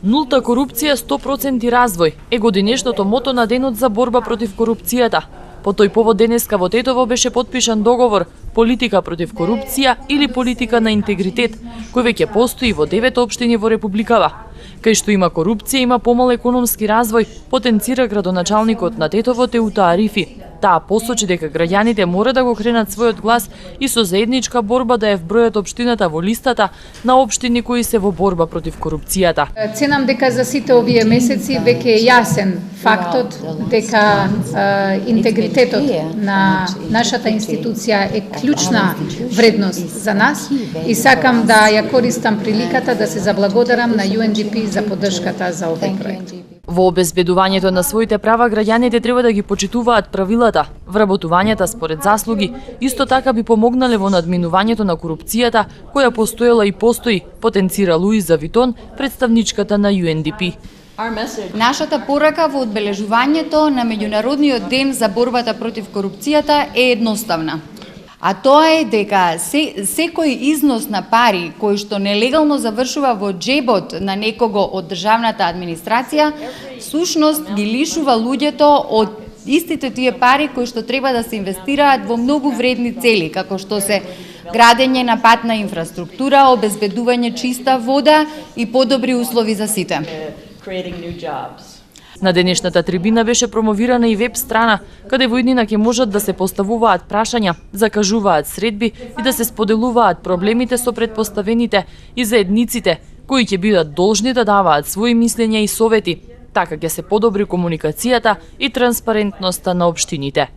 Нулта корупција, 100% развој е годинешното мото на денот за борба против корупцијата. По тој повод денеска во Тетово беше потпишан договор политика против корупција или политика на интегритет, кој веќе постои во 9 општини во Републикава. Кај што има корупција, има помал економски развој, потенцира градоначалникот на Тетово Теута Арифи. Таа посочи дека граѓаните мора да го кренат својот глас и со заедничка борба да ја вбројат општината во листата на општини кои се во борба против корупцијата. Ценам дека за сите овие месеци веќе е јасен фактот дека интегритетот на нашата институција е клучна вредност за нас и сакам да ја користам приликата да се заблагодарам на UNDP за поддршката за овој проект. Во обезбедувањето на своите права граѓаните треба да ги почитуваат правилата. Вработувањата според заслуги исто така би помогнале во надминувањето на корупцијата која постоела и постои, потенцира Луиза Витон, представничката на UNDP. Нашата порака во одбележувањето на Меѓународниот ден за борбата против корупцијата е едноставна. А тоа е дека секој износ на пари кој што нелегално завршува во џебот на некого од државната администрација, сушност ги лишува луѓето од истите тие пари кои што треба да се инвестираат во многу вредни цели, како што се градење на патна инфраструктура, обезбедување чиста вода и подобри услови за сите. На денешната трибина беше промовирана и веб страна, каде во иднина ќе можат да се поставуваат прашања, закажуваат средби и да се споделуваат проблемите со претпоставените и заедниците, кои ќе бидат должни да даваат своји мислења и совети. Така ќе се подобри комуникацијата и транспарентноста на општините.